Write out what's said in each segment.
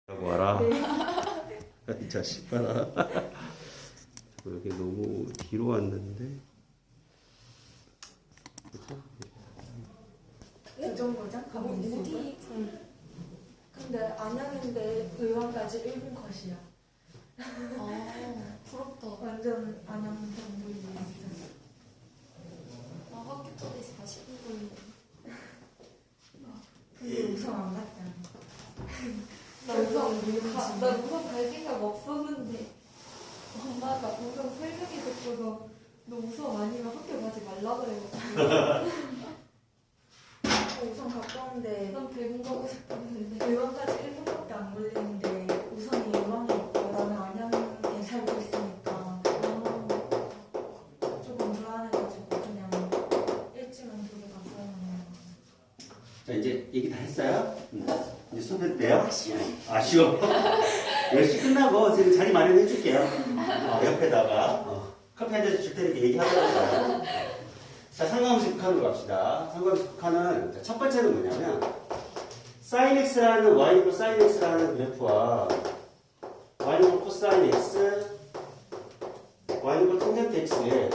라고 와라. 이 자식 봐라. 여기 너무 뒤로 왔는데. 그죠? 부정거장 가고 있을걸? 근데 안양인데 의왕까지 1분 컷이야. 아, 부럽다. 완전 안양 정도에 있어. 나 학교 전에 40분 걸리네. 근데 우선 안 갔잖아. 나 우선 갈 생각 없었는데 엄마가 우선 설명이 듣고서 너 우선 아니면 학교 가지 말라 그래가지고 우선 가까운데 난 대구 가고 싶었는데 의왕까지 1분밖에 안 걸리는데 우선이 의왕에 있고 나는 안양에 살고 있으니까 조금 불안해가지고 그냥 일찍은 두개 갔어요. 자, 이제 얘기 다 했어요? 이제 수업해도 돼요? 아쉬워. 10시 끝나고 지금 자리 마련해 줄게요. 옆에다가 커피 한 잔 줄 테니까 얘기하더라고요. 자, 상관음식 극한으로 갑시다. 상관음식 극한은 첫 번째는 뭐냐면 sin x라는 y 이고 sin x라는 그래프와 y 이고 코사인 x, y 이고 탄젠트 x에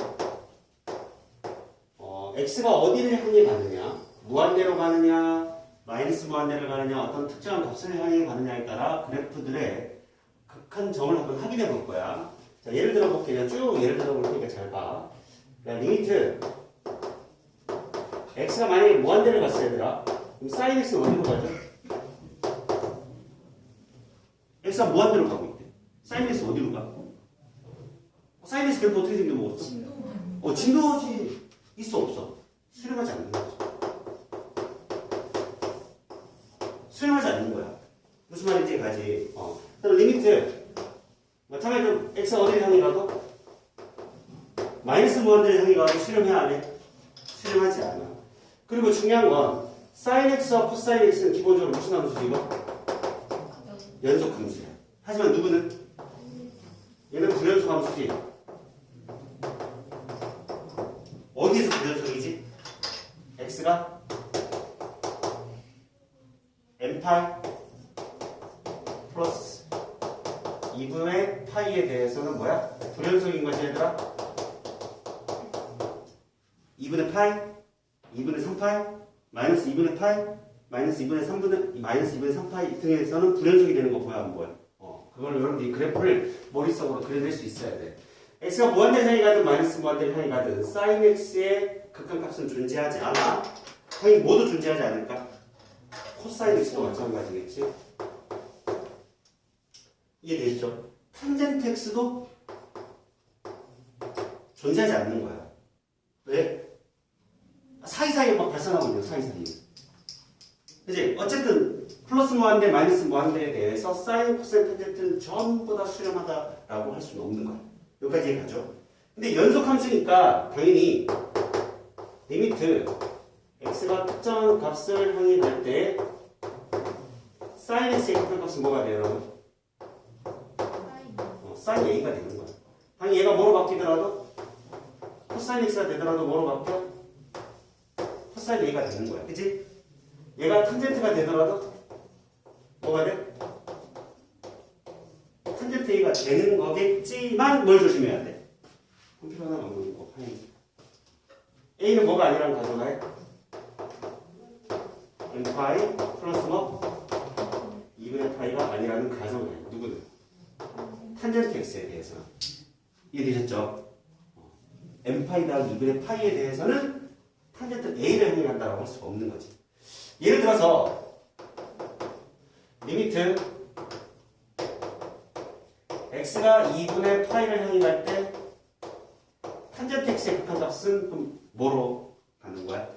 x가 어디를 향해 가느냐, 무한대로 가느냐, 마이너스 무한대를 가느냐, 어떤 특정한 값을 향해 가느냐에 따라 그래프들의 극한 점을 한번 확인해 볼 거야. 자, 예를 들어 볼게요. 쭉 예를 들어 볼 테니까 잘 봐. 자, 리미트 x가 만약에 무한대를 갔어 얘들아. 그럼 sin x는 어디로 가죠? x가 무한대로 가고 있대. sin x 어디로 가? sin x 그래프 어떻게 생겨 먹었어? 진도만 진도지. 있어 없어? 수렴하지 않는 거지. 수렴하지 않는 거야. 무슨 말인지 가지. 그럼 리미트 마찬가지로 x가 어디를 향해 가도 마이너스 무한대를 향해 가도 수렴해야 안 해? 수렴하지 않아. 그리고 중요한 건 sin x와 cos x는 기본적으로 무슨 함수지 이거? 연속 함수야. 하지만 누구는? 얘는 불연속 함수지. 어디에서 불연속이지? x가 n파이 플러스 2분의 파이에 대해서는 뭐야? 불연속인 거지 얘들아? 2분의 파이? 2분의 3파이? 마이너스 2분의 파이? 마이너스 2분의 3분의 마이너스 2분의 3파이 등에서는 불연속이 되는 거 보여 안 보여? 그걸 여러분들이 그래프를 머릿속으로 그려낼 수 있어야 돼. x가 무한대를 향해 가든 마이너스 무한대를 향해 가든 sin x의 극한값은 존재하지 않아. 당연히 모두 존재하지 않을까? 코사인 x도 마찬가지겠지. 이해되시죠? 탄젠트 x도 존재하지 않는 거야. 왜? 사이사이에 막 발생하고 있는 사이사이에. 그치? 어쨌든 플러스 무한대, 마이너스 무한대에 대해서 사인, 코사인, 탄젠트는 전부 다 수렴하다라고 할 수는 없는 거야. 여기까지 가죠. 근데 연속함수니까 당연히 리미트 x가 특정한 값을 향해 갈 때 sin x의 극한값은 뭐가 돼요? sin a가 되는 거야. 당연히 얘가 뭐로 바뀌더라도 cos x가 되더라도 뭐로 바뀌어? cos a가 되는 거야. 그치? 얘가 탄젠트가 되더라도 뭐가 돼? 탄젠트 a가 되는 거겠지만 뭘 조심해야 돼? 컴퓨터 하나 만드는 거 하얀색. a는 뭐가 아니라는 가정하에 n파이 플러스 뭐 2분의 파이가 아니라는 가정하에 누구는? 탄젠트 x에 대해서는 이해되셨죠? n파이 더하기 2분의 파이에 대해서는 탄젠트 a를 향해 간다고 할 수가 없는 거지. 예를 들어서 리미트 x가 2분의 파이를 향해 갈 때 탄젠트 x의 극한값은 그럼 뭐로 가는 거야?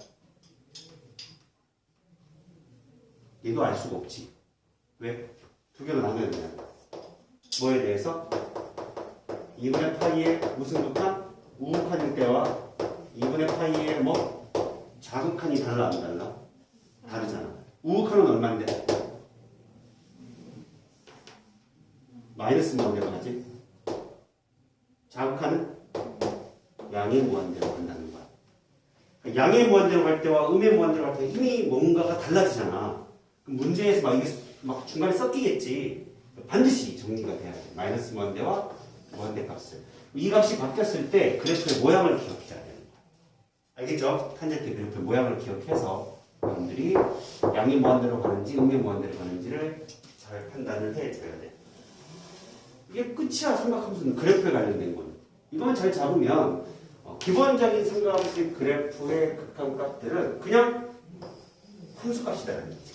얘도 알 수가 없지. 왜? 두 개로 나누면 뭐에 대해서? 2분의 파이의 무슨 극한? 우극한일 때와 2분의 파이의 뭐? 자극한이 달라 안 달라? 다르잖아. 우극한은 얼마인데? 마이너스 무한대로 가지. 자극한은 양의 무한대로 간다는 거야. 양의 무한대로 갈 때와 음의 무한대로 갈 때 이미 뭔가가 달라지잖아. 그럼 문제에서 막 이게 막 중간에 섞이겠지. 반드시 정리가 돼야 돼. 마이너스 무한대와 무한대 값을. 이 값이 바뀌었을 때 그래프의 모양을 기억해야 되는 거야. 알겠죠? 탄젠트 그래프의 모양을 기억해서 여러분들이 양이 무한대로 가는지 음이 무한대로 가는지를 잘 판단을 해줘야 돼. 이게 끝이야. 삼각함수는 그래프에 관련된 거는. 이것만 잘 잡으면 기본적인 삼각함수의 그래프의 극한값들은 그냥 함수값이다라는 거지.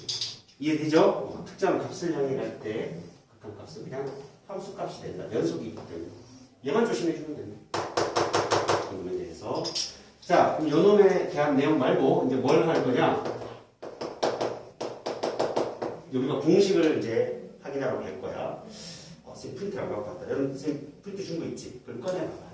이해되죠? 특정한 값을 향해 갈 때 극한값은 그냥 함수값이 된다. 연속이기 때문에. 얘만 조심해 주면 된다. 이 부분에 대해서. 자, 그럼 요놈에 대한 내용 말고 이제 뭘 할 거냐? 우리가 공식을 이제 확인하러 갈 거야. 선생님 프린트를 안 갖고 왔다. 여러분 선생님 프린트 준 거 있지? 그걸 꺼내봐봐.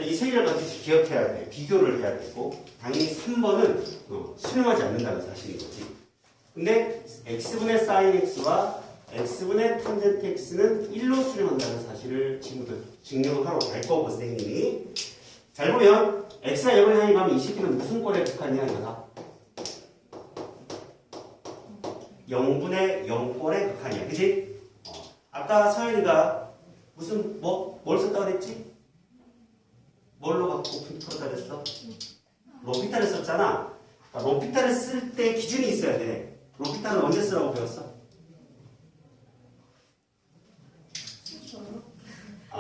이 세 개를 반드시 기억해야 돼. 비교를 해야 되고 당연히 3번은 수렴하지 않는다는 사실인 거지. 근데 x분의 sin x와 x분의 탄젠트 x는 1로 수렴한다는 사실을 지금부터 증명하러 갈 거고 선생님이 잘 보면 x가 0을 향해 가면 이 새끼는 무슨 꼴에 극한이야 이거다? 0분의 0꼴에 극한이야. 그치? 아까 서현이가 무슨 뭘 썼다고 그랬지? 뭘로 갖고 풀었다 그랬어? 로피탈을 썼잖아. 로피탈을 쓸 때 기준이 있어야 돼. 로피탈은 언제 쓰라고 배웠어?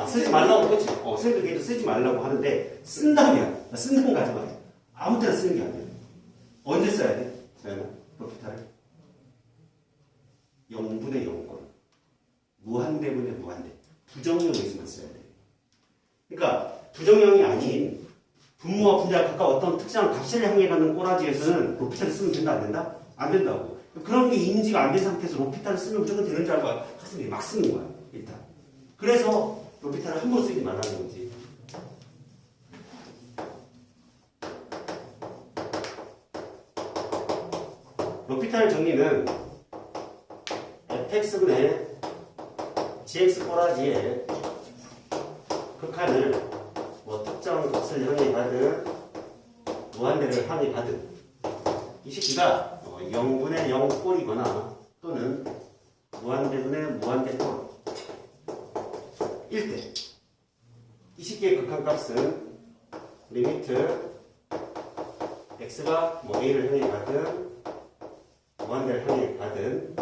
쓰지 말라고 그랬지. 선생님도 쓰지 말라고 하는데 쓴다면 가져가야 돼. 아무 때나 쓰는 게 아니야. 언제 써야 돼? 로피탈을 0분의 0꼴 무한대분의 무한대 부정형에서만 써야 돼. 그러니까 부정형이 아닌 분모와 분자가 각각 어떤 특정한 값을 향해 가는 꼬라지에서는 로피탈을 쓰면 된다 안 된다? 안 된다고. 그런 게 인지가 안 된 상태에서 로피탈을 쓰면 무조건 되는 줄 알고 학생들이 막 쓰는 거야 일단. 그래서 로피탈을 함부로 쓰지 말라는 거지. 로피탈 정리는 fx분의 gx 꼬라지의 극한을 특정 값을 향해 가든 무한대를 향해 가든 이 새끼가 0분의 0꼴이거나 또는 무한대분의 무한대꼴 일 때 이 새끼의 극한값은 리미트 x가 a를 향해 가든 무한대를 향해 가든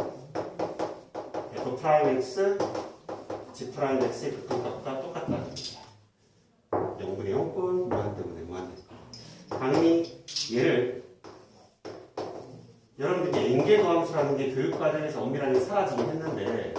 f'x, g'x의 극한값과 똑같다는 거야. 0분의 0꼴, 무한대분의 무한대. 당연히 얘를 여러분들이 인계도함수라는 게 교육과정에서 엄밀하게 사라지긴 했는데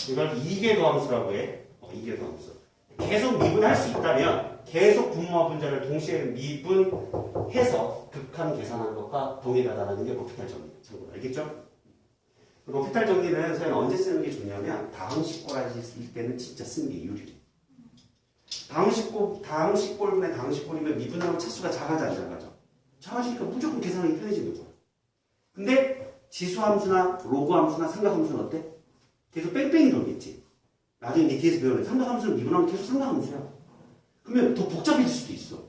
이걸 이계도함수라고 해. 이계도함수. 계속 미분할 수 있다면 계속 분모와 분자를 동시에 미분해서 극한 계산하는 것과 동일하다는 게 로피탈 정리. 알겠죠? 로피탈 정리는 저희는 언제 쓰는 게 좋냐면 다항식 꼬라지일 때는 진짜 쓰는 게 유리해. 다항식꼴분의 다항식꼴이면 미분하면 차수가 작아져 안 작아져? 작아지니까 무조건 계산하기 편해지는 거야. 근데 지수함수나 로그함수나 삼각함수는 어때? 계속 뺑뺑이 돌겠지. 나중에 이제 뒤에서 배우는 삼각함수는 미분하면 계속 삼각함수야. 그러면 더 복잡해질 수도 있어.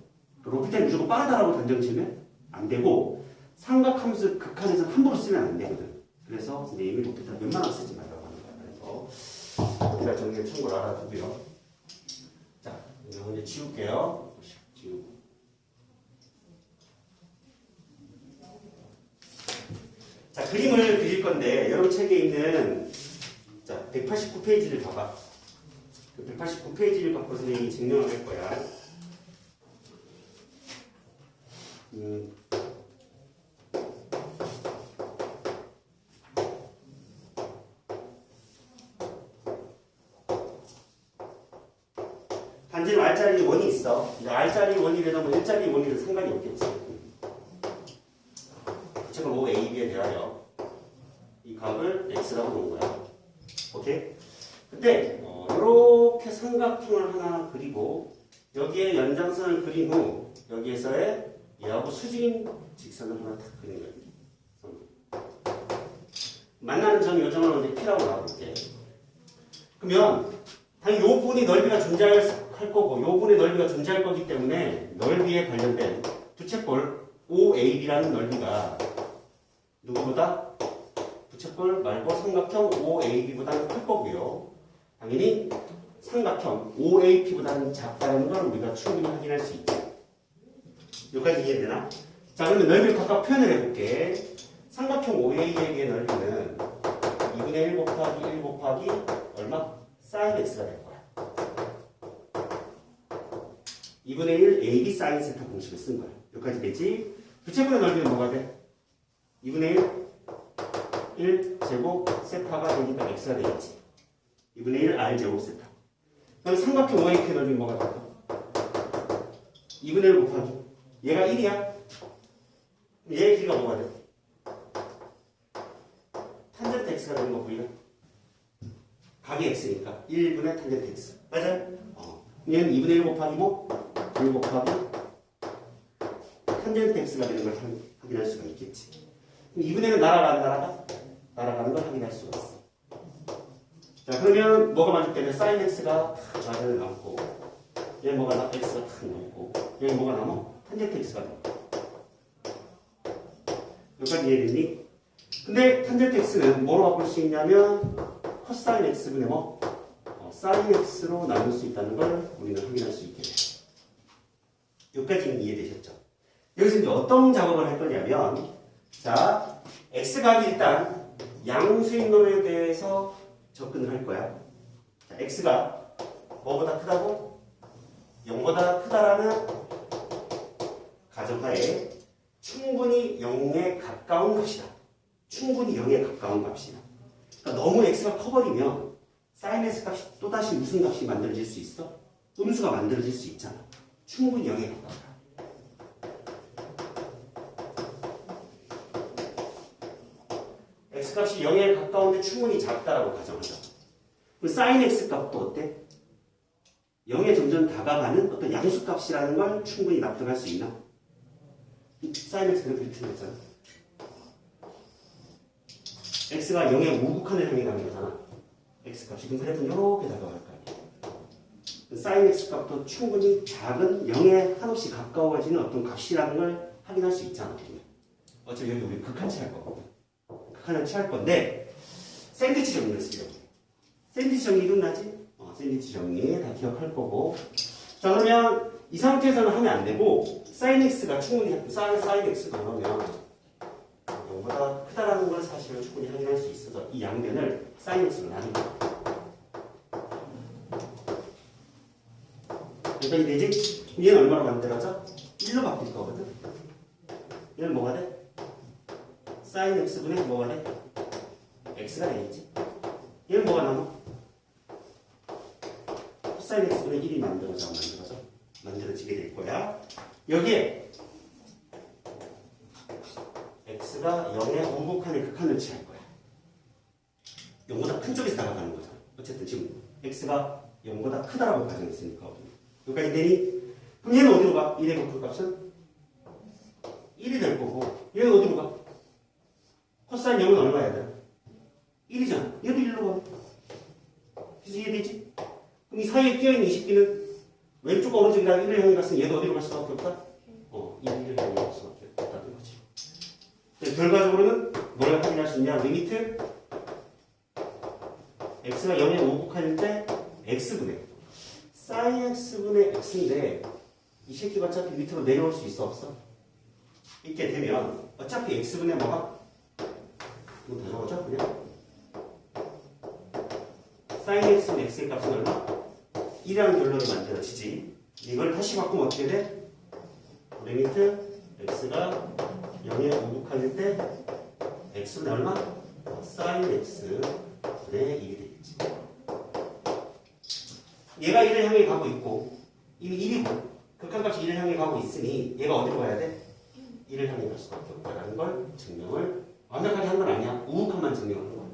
로피탈이 무조건 빠르다라고 단정 지으면 안 되고 삼각함수 극한에서는 함부로 쓰면 안 되거든. 그래서 선생님이 로피탈 웬만하면 쓰지 말라고 하는 거야. 그래서 로피탈 정리를 참고로 알아두고요. 자, 이거 이제 지울게요. 지우고. 자, 그림을 그릴 건데 여러분 책에 있는 자 189페이지를 봐봐. 그 189페이지를 갖고 선생님이 증명을 할 거야. R자리 원이 있어. 근데 R자리 원이라도 뭐 1자리 원이라도 상관이 없겠지. 부채꼴 OAB에 대하여 이 값을 X라고 놓은 거야. 오케이? 근데 이렇게 삼각형을 하나 그리고 여기에 연장선을 그린 후 여기에서의 얘하고 수직인 직선을 하나 탁 그린 거야. 만나는 점 요점을 먼저 P라고 놔볼게. 그러면 당연히 요 부분이 넓이가 존재할 거고 요 부분의 넓이가 존재할 거기 때문에 넓이에 관련된 부채꼴 OAB라는 넓이가 누구보다 부채꼴 말고 삼각형 OAB보다는 클 거고요. 당연히 삼각형 OAP보다는 작다는 걸 우리가 충분히 확인할 수 있죠. 여기까지 이해되나? 자, 그러면 넓이를 각각 표현을 해볼게. 삼각형 OA의 넓이는 2분의 1 곱하기 1 곱하기 얼마? sin x가 될 거야. 2분의 1 AB sin 세타 공식을 쓴 거야. 여기까지 되지? 부채꼴의 넓이는 뭐가 돼? 2분의 1 제곱 세타가 되니까 x가 되겠지. 2분의 1 r 제곱 세타. 그럼 삼각형 OAP의 넓이는 뭐가 될까? 2분의 1 곱하기 얘가 1이야. 얘의 길이가 뭐가 돼? 탄젠트 x가 되는 거 보이나? 각이 x니까 1분의 탄젠트 x. 맞아요? 얘는 2분의 1 곱하기 뭐? 1 곱하기 탄젠트 x가 되는 걸 확인할 수가 있겠지. 그럼 2분의 1은 날아가는 걸 확인할 수가 있어. 자, 그러면 뭐가 맞을 때는 sin x가 좌변을 남고 얘 뭐가 나 x가 탁 남고 여기 뭐가 남아? 탄젠트 x가 남고. 여기까지 이해됐니? 근데 탄젠트 x는 뭐로 바꿀 수 있냐면 코사인 x분의 뭐? 사인 x로 나눌 수 있다는 걸 우리는 확인할 수 있게 돼. 여기까지는 이해되셨죠? 여기서 이제 어떤 작업을 할 거냐면 자, x각이 일단 양수인놈에 대해서 접근을 할 거야. 자, x가 뭐보다 크다고? 0보다 크다라는 가정하에 충분히 0에 가까운 값이다. 충분히 0에 가까운 값이다. 그러니까 너무 x가 커버리면 sin x 값이 또다시 무슨 값이 만들어질 수 있어? 음수가 만들어질 수 있잖아. 충분히 0에 가깝다. x값이 0에 가까운데 충분히 작다라고 가정하자. 그럼 sin x 값도 어때? 0에 점점 다가가는 어떤 양수값이라는 걸 충분히 납득할 수 있나? sin x는 그렇게 생겼잖아. x가 0의 우극한을 향해 가는 거잖아. x값이 그럼 그래도 이렇게 다가갈 거 아니야. sin x 값도 충분히 작은 0에 한없이 가까워지는 어떤 값이라는 걸 확인할 수 있잖아. 어차피 여기 우리 극한 취할 거거든. 극한을 취할 건데 샌드위치 정리를 쓰려고 해. 샌드위치 정리 끝나지? 샌드위치 정리 다 기억할 거고. 자, 그러면 이 상태에서는 하면 안 되고 sin x가 충분히 sin x가 그러면 0보다 크다라는 걸 사실을 충분히 확인할 수 있어서 이 양변을 sin x로 나눈 거야. 여기까지 되지? 얘는 얼마로 만들어져? 1로 바뀔 거거든. 얘는 뭐가 돼? sin x분의 뭐가 돼? x가 되겠지. 얘는 뭐가 남아? sin x분의 1이 만들어지게 될 거야. 여기에 x가 0의 우극한의 극한을 취할 거야. 0보다 큰 쪽에서 다가가는 거잖아. 어쨌든 지금 x가 0보다 크다라고 가정했으니까. 여기까지 되니? 그럼 얘는 어디로 가? 1의 극한값은 1이 될 거고 얘는 어디로 가? 코사인 0은 얼마야 돼? 1이잖아. 얘도 1로 가. 그래서 이해되지? 그럼 이 사이에 끼어있는 이 새끼는 왼쪽 오른쪽이랑 1을 향해 갔으니 얘도 어디로 갈 수밖에 없다? 1을 향해 갈 수밖에 없다는 거지. 결과적으로는 뭘 확인할 수 있냐? 리미트 x가 0의 우극한일 때 x분의 sin x분의 x인데 이 새끼가 어차피 밑으로 내려올 수 있어 없어? 있게 되면 어차피 x분의 뭐가? 이거 다 적어줘 그냥 sin x분의 x의 값은 얼마? 1이라는 결론이 만들어지지. 이걸 다시 바꾸면 어떻게 돼? 리미트 x가 0의 우극한일 때 x는 얼마? sin x분의 1이 되겠지. 얘가 1을 향해 가고 있고 이미 1이고 극한값이 1을 향해 가고 있으니 얘가 어디로 가야 돼? 1을 향해 갈 수밖에 없다라는 걸 증명을 완벽하게 한 건 아니야. 우극한만 증명하는 거야.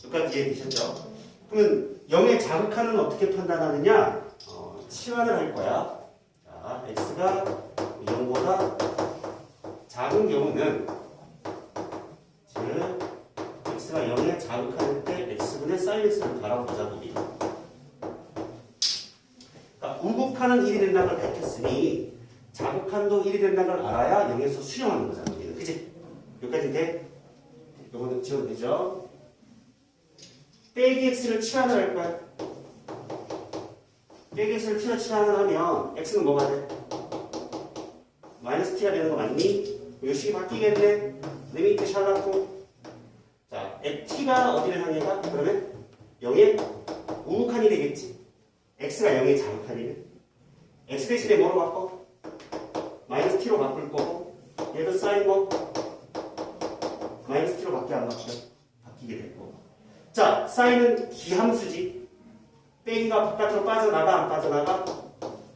여기까지 이해되셨죠? 그러면 0의 자극한은 어떻게 판단하느냐? 치환을 할 거야. 자, x가 0보다 작은 경우는 즉 x가 0에 자극할 때 x분의 사인 x를 바라보자고 우리. 그러니까 우극한은 1이 된다는 걸 밝혔으니 자극한도 1이 된다는 걸 알아야 0에서 수렴하는 거잖아. 우리는. 그치? 여기까지 돼? 요거는 지워도 되죠? 빼기 x를 치환을 할 거야. 빼기 x를 t로 치환을 하면 x는 뭐가 돼? 마이너스 t가 되는 거 맞니? 요 식이 바뀌겠네. 리미트 샬라토. 자, t가 어디를 향해 가? 그러면 0의 우극한이 되겠지. x가 0의 자극한이면 x 대신에 뭐로 바꿔? 마이너스 t로 바꿀 거고 얘도 사인 뭐? 마이너스 t로 바뀌어 안 바뀌어? 바뀌게 될 거고. 자, 사인은 기함수지. 빼기가 바깥으로 빠져나가 안 빠져나가?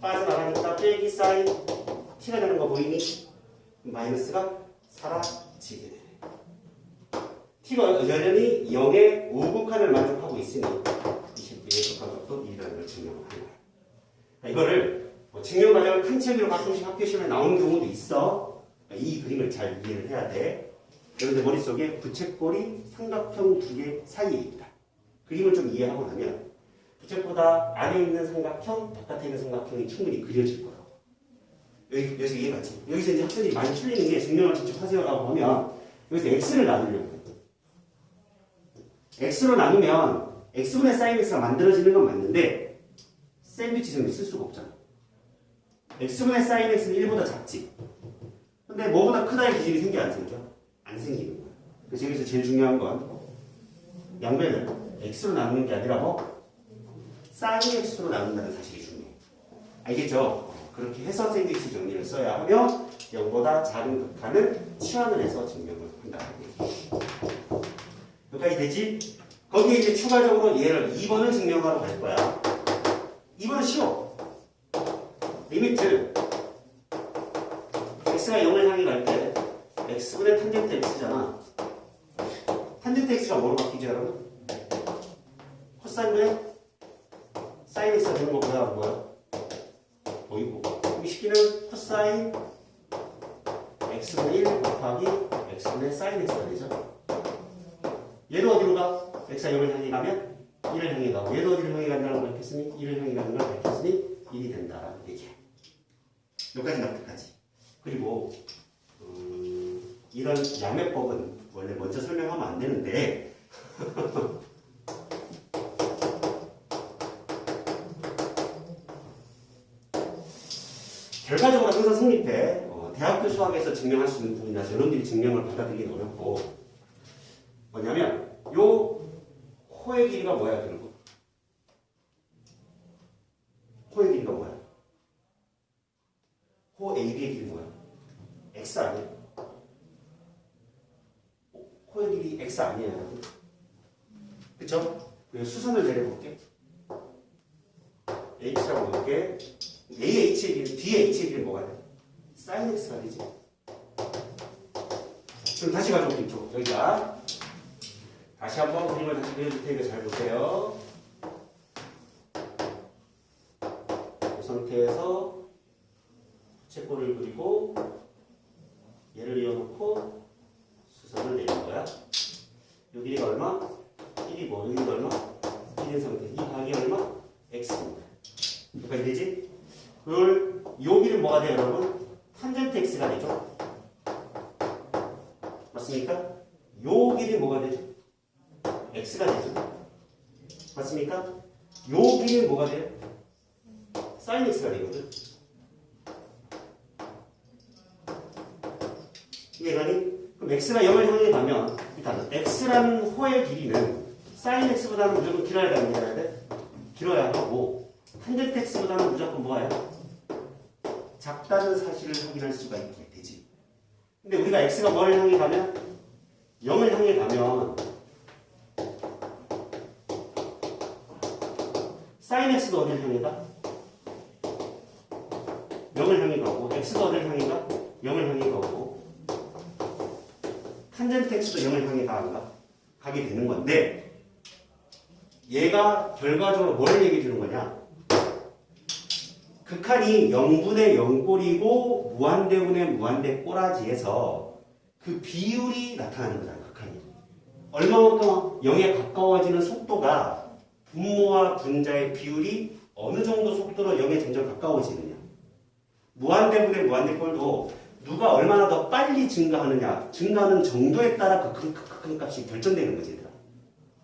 빠져나가니까 빼기 사인 t가 되는 거 보이니? 마이너스가 사라지게 되네. t가 여전히 0의 우극한을 만족하고 있으니 20B의 극한값도 2라는 걸 증명을 하는 거야. 그러니까 이거를 증명 과정을 큰 체계로 가끔씩 학교 시험에 나오는 경우도 있어. 그러니까 이 그림을 잘 이해를 해야 돼. 그런데 머릿속에 부채꼴이 삼각형 두 개 사이에 있다. 그림을 좀 이해하고 나면 부채보다 안에 있는 삼각형, 바깥에 있는 삼각형이 충분히 그려질 거라고. 여기서 이해가지? 여기서 이제 학생들이 많이 틀리는 게 증명을 직접 하세요라고 하면 여기서 x를 나누려고 해요. x로 나누면 x분의 사인 x가 만들어지는 건 맞는데 샌드위치 정리 쓸 수가 없잖아. x분의 사인 x는 1보다 작지. 근데 뭐보다 크다의 기준이 생겨 안 생겨? 안 생기는 거야. 그래서 여기서 제일 중요한 건 양변을 x로 나누는 게 아니라 뭐? 사인 x로 나눈다는 사실이 중요해. 알겠죠? 그렇게 해서 샌드위치 정리를 써야 하며 0보다 작은 극한은 치환을 해서 증명을 한다. 여기까지 되지? 거기에 이제 추가적으로 얘를 2번을 증명하러 갈 거야. 2번은 쉬워. 리미트 x가 0을 향해 갈 때 x분의 탄젠트 x잖아. 탄젠트 x가 뭐로 바뀌죠, 여러분? 코사인분의 사인 x가 되는 거 뭐야, 뭐야? 보이고. 이 식기는 코사인 x분의 1 곱하기 x분의 사인 x가 되죠. 얘도 어디로 가? x가 0을 향해 가면 1을 향해 가고 얘도 어디를 향해 간다는 걸 밝혔으니 1을 향해 가는 걸 밝혔으니 1이 된다라는 얘기야. 여기까지 납득하지. 그리고 이런 야매법은 원래 먼저 설명하면 안 되는데 결과적으로 항상 성립해. 대학교 수학에서 증명할 수 있는 부분이라서 여러분들이 증명을 받아들이기 어렵고 뭐냐면 요 호의 길이가 뭐야 결국? 호의 길이가 뭐야? 호 AB의 길이 뭐야? X 아니야? 호의 길이 X 아니야 여러분? 그쵸? 수선을 내려볼게. H라고 볼게. AH의 길이, 뒤에 H의 길이 뭐가 돼? 사인 X가 되지. 그럼 다시 가져올게 이쪽. 여기가 다시 한번 그림을 다시 그려줄 테니까 잘 보세요. 이 상태에서 부채꼴을 그리고 얘를 이어놓고 수선을 내는 거야. 요 길이가 얼마? 1이고 요 길이가 얼마? 1인 상태. 이 각이 얼마? X입니다. 여기까지 되지? 그걸 요 길은 뭐가 돼요 여러분? 탄젠트 X가 되죠? 맞습니까? 요 길이 뭐가 되죠? X가 되죠? 맞습니까? 요 길이는 뭐가 돼요? 사인 X가 되거든? 이해가니? 그럼 X가 0을 향해 가면 일단 X라는 호의 길이는 사인 X보다는 무조건 길어야 돼? 안 길어야 돼? 길어야 하고 탄젠트 X보다는 무조건 뭐예요? 작다는 사실을 확인할 수가 있게 되지. 근데 우리가 X가 뭘 향해 가면? 0을 향해 가면 사인 X도 어디를 향해 가? 0을 향해 가고 x가 어딜 향해 가? 0을 향해 가고 탄젠트 x도 0을 향해 가게 되는 건데 얘가 결과적으로 뭘 얘기해 주는 거냐? 극한이 0분의 0꼴이고 무한대분의 무한대 꼬라지에서 그 비율이 나타나는 거잖아. 극한이. 얼마만큼 0에 가까워지는 속도가 분모와 분자의 비율이 어느 정도 속도로 0에 점점 가까워지느냐. 무한대분의 무한대꼴도 누가 얼마나 더 빨리 증가하느냐, 증가하는 정도에 따라 극한값이 결정되는 거지. 얘들아.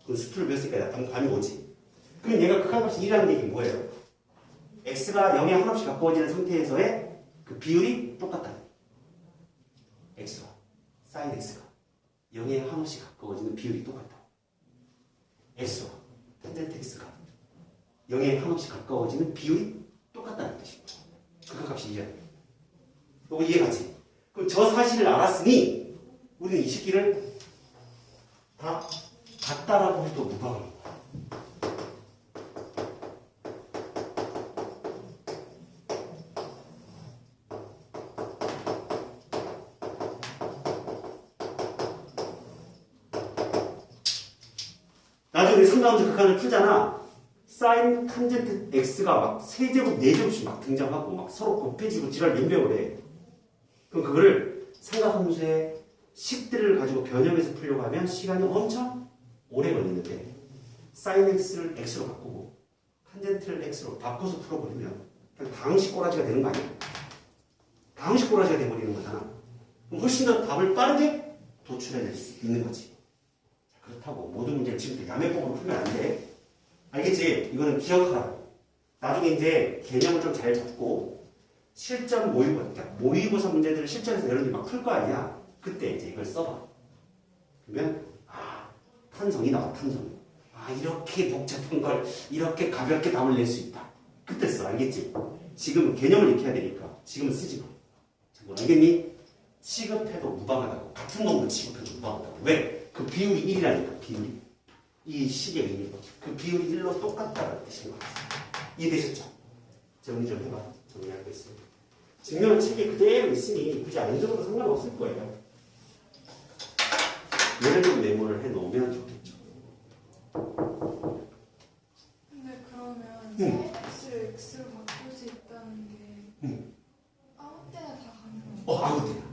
그 수투를 배웠으니까 감이 오지. 그럼 얘가 극한값이 1이라는 얘기는 뭐예요? x가 0에 한없이 가까워지는 상태에서의 그 비율이 똑같다. x와 sin x가 0에 한없이 가까워지는 비율이 똑같다. x와 탄젠트 x가 0에 한없이 가까워지는 비율이 똑같다는 뜻입니다. 극한값이 1이야. 이거 이해가지? 그럼 저 사실을 알았으니 우리는 이 식기를 다 같다라고 해도 무방합니다. 나중에 상가함수 극한을 풀잖아. 사인 탄젠트 x가 막 세제곱, 네제곱씩 막 등장하고 막 서로 곱해지고 지랄 연병을 해. 그럼 그거를 삼각함수의 식들을 가지고 변형해서 풀려고 하면 시간이 엄청 오래 걸리는데 사인 x를 x로 바꾸고 탄젠트를 x로 바꿔서 풀어버리면 그냥 다항식 꼬라지가 되는 거 아니야? 다항식 꼬라지가 돼버리는 거잖아. 그럼 훨씬 더 답을 빠르게 도출해낼 수 있는 거지. 그렇다고 모든 문제를 지금부터 야매법으로 풀면 안 돼. 알겠지? 이거는 기억하라. 나중에 이제 개념을 좀 잘 잡고 실전 모의고사, 그러니까 모의고사 문제들을 실전에서 여러분들이 막 풀 거 아니야. 그때 이제 이걸 써봐. 그러면 탄성이 나와. 탄성이. 이렇게 복잡한 걸 이렇게 가볍게 답을 낼 수 있다. 그때 써. 알겠지? 지금은 개념을 익혀야 되니까 지금은 쓰지 마. 자, 알겠니? 취급해도 무방하다고. 같은 놈도 취급해도 무방하다고. 왜? 그 비율이 1이라니까. 비율이. 이 식의 의미가. 그 비율이 1로 똑같다는 뜻인 것 같아요. 이해되셨죠? 정리 좀 해봐. 정리할 거 있으면. 증명은 책에 그대로 있으니 굳이 안 적어도 상관없을 거예요. 예를 들어 메모를 해놓으면 좋겠죠. 근데 그러면 sin x를 x로 바꿀 수 있다는 게 아무 때나 다 가능해요? 아무 때나.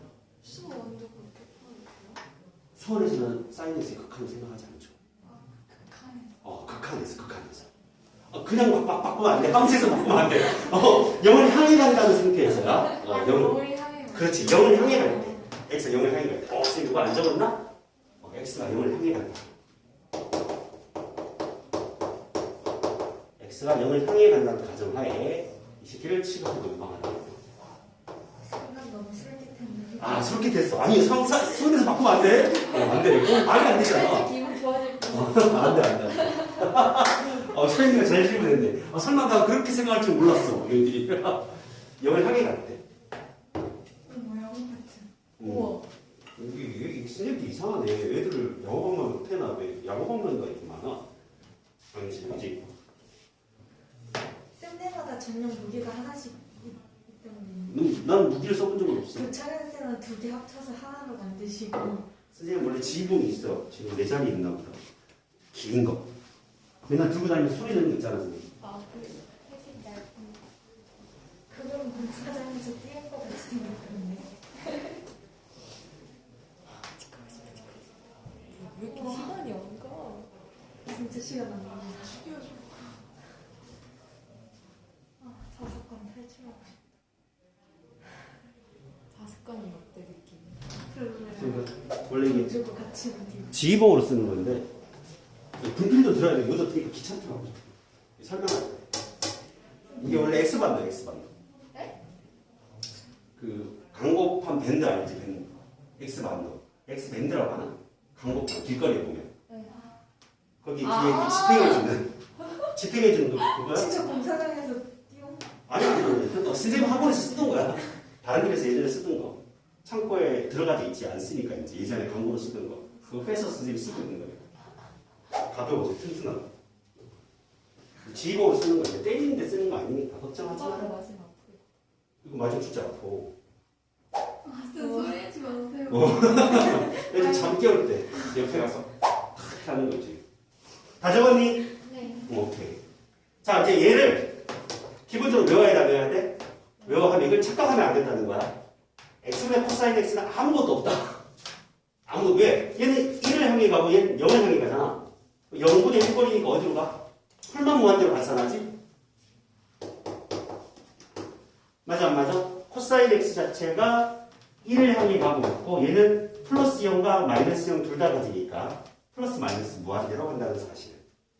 수업 완전 그렇게 풀어볼게요. 수원에서는 사인에서의 극한을 생각하지 않죠. 극한에서. 극한에서. 그냥 막 바꾸면 안 돼. 함수에서 바꾸면 안 돼. 0을 향해 간다는 상태에서야. 0을 향해. 그렇지. 0을 향해 갈 때. x가 0을 향해 갈 때. 선생님 누가 안 적었나? x가 0을 향해 간다. x가 0을 향해 간다는 가정하에 이 시기를 취급하고 유방하다. 순간 너무 솔깃했는데. 솔깃했어. 아니, 수원에서 바꾸면 안 돼? 안 돼. 그건 말이 안 되잖아. 기분 좋아질 거. 안 돼, 안 돼. 서인이가 제일 질문했는데. 설마 나 그렇게 생각할 줄 몰랐어. 얘들이. 0을 향해 갈 때. 뭐야, 같은. 우와. 여기 선생님도 이상하네. 애들을 영어방만 못해나 왜 야구방만가 이렇게 많아? 아니, 이제 쌤들마다 전용 무게가 하나씩 있기 때문에. 난 무기를 써본 적은 없어. 교차는 쌤은 2개 합쳐서 하나로 만드시고. 선생님 원래 지붕이 있어. 지금 내 자리에 있나 보다. 긴 거. 맨날 들고 다니면서 소리 내는 거 있잖아, 선생님. 회색 얇은. 그거는 공사장에서 띄운 거 같이 생겼던데. 왜 이렇게 시간이 안 가? 진짜 시간 안 나요. 죽여줘. 자석관 탈출하고 싶다. 자습관이 어때 느낌? 그러면 원래 이게 주고 같이 만들고. 지휘봉으로 쓰는 건데 분필도 들어야 돼. 이것도 되게 귀찮더라고. 설명할 때. 이게 원래 X반도, X반도. 네? 그 광고판 밴드 알지? 밴드. X반도. X밴드라고 하나? 광고판 길거리에 보면. 네. 거기 뒤에 지탱해주는 지탱해주는 그거야? 진짜 공사장에서 띄운? 아니 선생님 학원에서 쓰던 거야. 다른 데서 예전에 쓰던 거. 창고에 들어가져 있지 않으니까 이제 예전에 광고로 쓰던 거. 그거 회사 선생님이 쓰고 있는 거예요. 가벼워서 튼튼하고. 지휘봉으로 쓰는 거 때리는데 쓰는 거 아니니까 걱정하지 마. 맞으면 아프고. 이거 맞으면 진짜 아파. 진짜 소리내지 마세요. 애들 잠 깨울 때 옆에 가서 탁 하는 거지. 다 적었니? 네. 오케이. 자, 이제 얘를 기본적으로 외워야 돼? 외워하면 이걸 착각하면 안 된다는 거야. x분의 코사인 x는 아무것도 없다. 아무것도. 왜? 얘는 1을 향해 가고 얘는 0을 향해 가잖아. 0분의 1거리니까 어디로 가? 풀만 무한대로 발산하지? 맞아 안 맞아? 코사인 x 자체가 1을 향해 가고 있고 얘는 플러스 0과 마이너스 0 둘 다 가지니까 플러스 마이너스 무한대로 간다는 사실.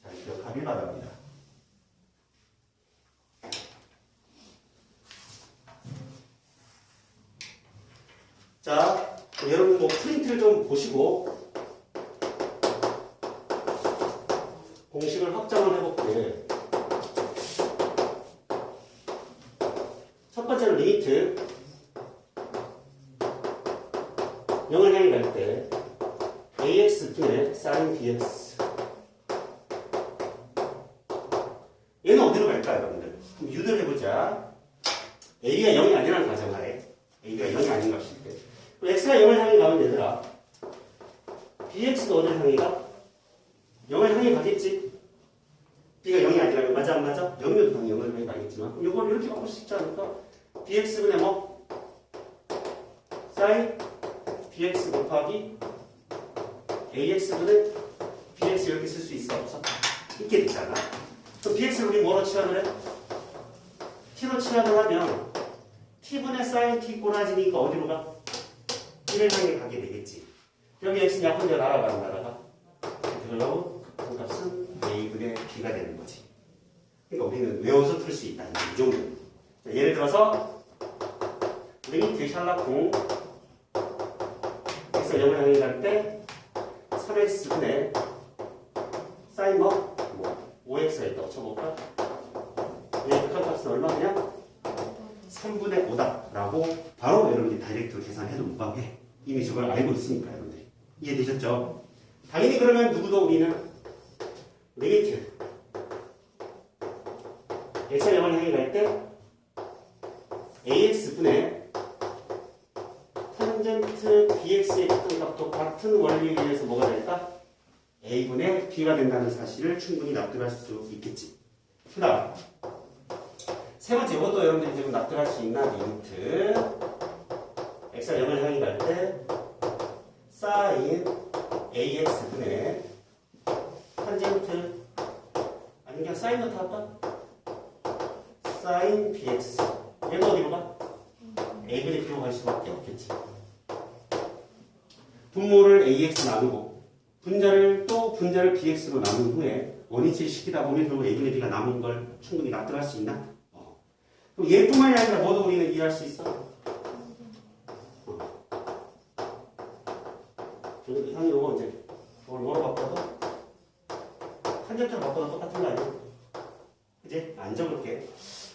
자, 기억하길 바랍니다. 자, 여러분 뭐 프린트를 좀 보시고 공식을 확장을 해볼게. 첫 번째는 리미트 0을 향해 갈 때 ax분의 sin bx 얘는 어디로 갈까요, 여러분들? 그럼 유도를 해보자. a가 0이 아니라는 가정하에 a가 0이 아닌 값일 때 그럼 x가 0을 향해 가면 얘들아 bx도 어디를 향해 가? 0을 향해 가겠지? b가 0이 아니라면 맞아 안 맞아? 0이어도 당연히 0을 향해 가겠지만 그럼 이걸 이렇게 바꿀 수 있지 않을까? bx분의 뭐? sin bx 곱하기 ax분의 bx 이렇게 쓸 수 있어 없어? 있게 되잖아. 그럼 bx를 우리 뭐로 치환을 해? t로 치환을 하면 t분의 sin t 꼬라지니까 어디로 가? 1을 향해 가게 되겠지. 여기 x는 약분되어 날아가는 나라가 그러고 그 값은 a분의 b가 되는 거지. 그러니까 우리는 외워서 풀 수 있다. 이 정도. 자, 예를 들어서 리미트 샬라콩 x가 0을 향해 갈 때 3x분의 sin 뭐? 5x가 있다고 쳐볼까? 얘의 극한값은 얼마냐? 3분의 5다 라고 바로 여러분들이 다이렉트로 계산해도 무방해. 이미 저걸 알고 있으니까 여러분들이 이해되셨죠? 당연히 그러면 누구도 우리는 리미트 x가 0을 향해 갈 때 ax분의 탄젠트 bx의 극한값도 같은 원리에 의해서 뭐가 될까? a분의 b가 된다는 사실을 충분히 납득할 수 있겠지. 그 다음 세 번째 이것도 여러분들이 지금 납득할 수 있나? 리미트 x가 0을 향해 갈 때 sin ax분의 탄젠트 아니 그냥 sine부터 할까? sin bx 얘가 어디로 가? a분의 b로 갈 수밖에 없겠지. 분모를 ax 나누고 분자를 bx로 나눈 후에 원위치를 시키다 보면 결국 a분의 b가 남은 걸 충분히 납득할 수 있나? 그럼 얘뿐만이 아니라 뭐도 우리는 이해할 수 있어? 형이 이거 이제 이걸 뭐로 바꿔도 탄젠트로 바꿔도 똑같은 거 아니야? 그지? 안 적을게.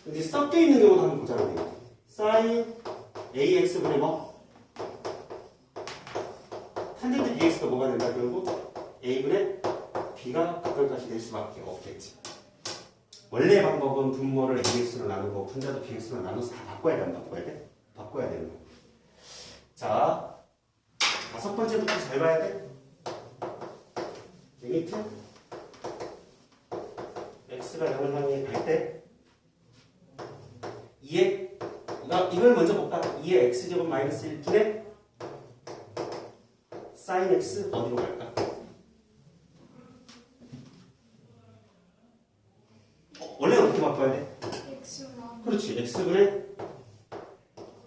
이제 섞여 있는 경우도 한번 보자면 sin ax분의 뭐? 탄젠트 bx가 뭐가 된다? 결국 a분의 b가 극한값이 될 수밖에 없겠지. 원래 방법은 분모를 ax로 나누고 분자도 bx로 나눠서 다 바꿔야 돼, 안 바꿔야 돼? 바꿔야 되는 거야. 자, 다섯 번째부터 잘 봐야 돼. 리미트 x가 0을 향해 갈 때 2의 이걸 먼저 볼까? 2의 x제곱 마이너스 1분의 sin x 어디로 갈까? 원래 어떻게 바꿔야 돼? x랑 그렇지. x분의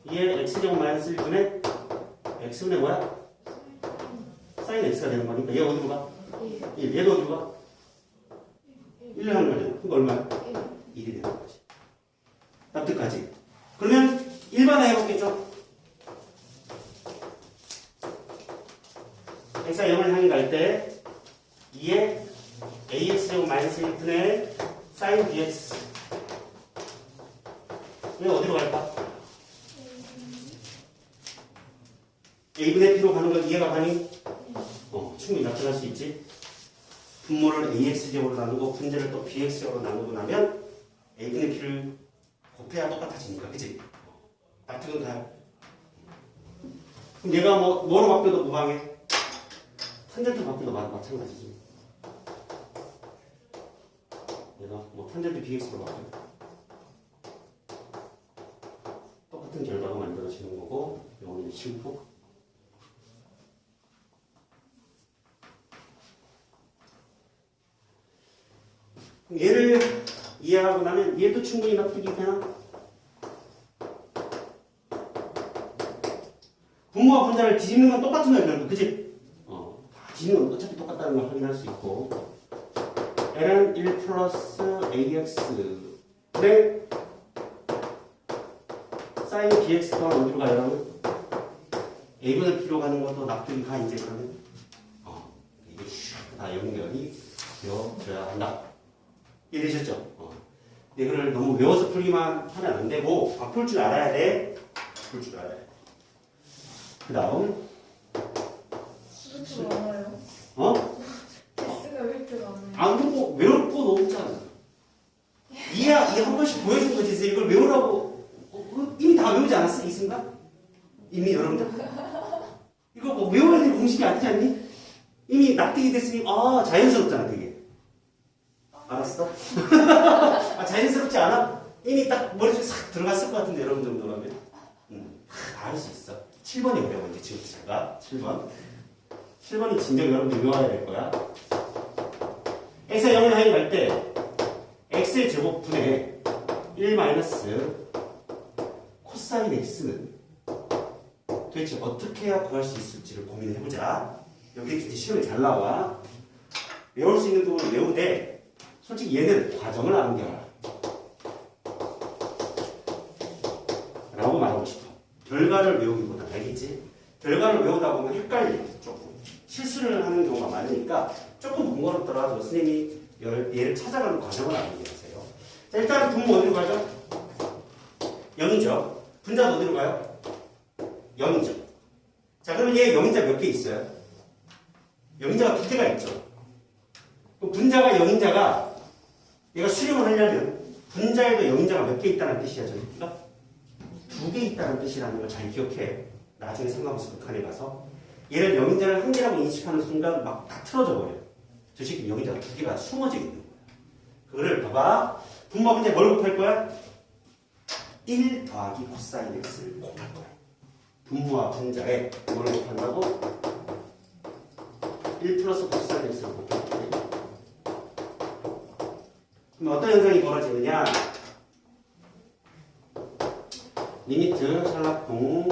2의 x제곱 마이너스 1분의 x분의 뭐야? sin x가 되는 거니까 얘 어디로 가? 1. 얘도 어디로 가? 1을 하는 거잖아. 그거 얼마야? 1이 되는 거지. 납득하지? 그러면 1번에 해볼겠죠? x가 0을 향해 갈 때 2의 ax제곱 마이너스 1분의 sin bx 얘 어디로 갈까? a분의 b로 가는 걸 이해가 가니? 충분히 납득할 수 있지. 분모를 ax제곱으로 나누고 분자를 또 bx제곱으로 나누고 나면 a분의 b를 곱해야 똑같아지니까, 그치? 납득은 가요. 그럼 얘가 뭐로 바뀌어도 무방해? 탄젠트 바뀌어도 마찬가지지. 얘가 탄젠트 bx로 바뀌어도 똑같은 결과가 만들어지는 거고, 여기는 친구. 얘를 이해하고 나면 얘도 충분히 납득이 되나? 분모와 분자를 뒤집는 건 똑같은 거야, 결국. 그치? 다 뒤집는 건 어차피 똑같다는 걸 확인할 수 있고. l은 1 플러스 ax분의 sin bx 또한 어디로 가요, 여러분? a분의 b로 가는 것도 납득이 가, 이제 그러면. 이게 다 연결이 되어져야 한다. 이해되셨죠? 이거를 너무 외워서 풀기만 하면 안 되고, 풀 줄 알아야 돼. 풀 줄 알아야 돼. 그 다음. 수도 많아요. 개수가 왜 이렇게 많아요? 안 그러고 외울 거 너무 없잖아. 이해 한 번씩 보여준 거지. 그래서 이걸 외우라고. 이미 다 외우지 않았어? 이 순간? 이미 여러분들? 이거 외워야 될 공식이 아니지 않니? 이미 납득이 됐으니, 자연스럽잖아, 되게. 알았어? 자연스럽지 않아? 이미 딱 머릿속에 싹 들어갔을 것 같은데, 여러분 정도라면. 다 알 수 있어. 7번이 어려워, 이제 지금부터 제가. 7번. 7번이 진정 여러분들 외워야 될 거야. x가 0을 향해 갈 때, x의 제곱분의 1 마이너스 코사인 x는 도대체 어떻게 해야 구할 수 있을지를 고민을 해보자. 여기 이제 시험에 잘 나와. 외울 수 있는 부분을 외우되, 솔직히 얘는 과정을 아는 게 알아. 라고 말하고 싶어. 결과를 외우기보다, 알겠지? 결과를 외우다 보면 헷갈려, 조금. 실수를 하는 경우가 많으니까 조금 번거롭더라도 선생님이 얘를 찾아가는 과정을 알게 하세요. 자, 일단 분모 어디로 가죠? 0이죠. 분자도 어디로 가요? 0이죠. 자, 그러면 얘 0인자 몇 개 있어요? 0인자가 2개가 있죠. 그럼 분자가 0인자가 얘가 수렴을 하려면 분자에도 0인자가 몇 개 있다는 뜻이야, 저기가? 2개 있다는 뜻이라는 걸 잘 기억해. 나중에 상관없어, 북한에 가서. 얘를 0인자를 한 개라고 인식하는 순간 막 다 틀어져 버려요. 저 새끼 0인자가 2개가 숨어져 있는 거야. 그거를 봐봐. 분모와 분자에 뭘 곱할 거야? 1 더하기 코사인 x를 곱할 거야. 분모와 분자에 뭘 곱한다고? 1 플러스 코사인 x를 곱할 거야. 그럼 어떤 현상이 벌어지느냐? 리미트 샬락동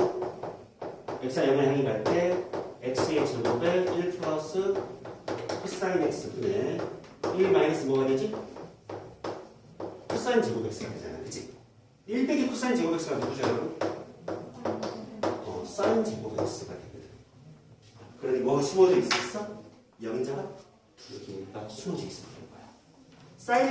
x가 0을 향해 갈 때 x의 제곱에 1 플러스 코사인 x분의 1 마이너스 뭐가 되지? 코사인 제곱 x가 되잖아, 그치? 1 빼기 코사인 제곱 x가 누구죠, 여러분? 사인 제곱 x가 되거든. 그러니 뭐가 숨어져 있었어? 0자가 2개가 숨어져 있어.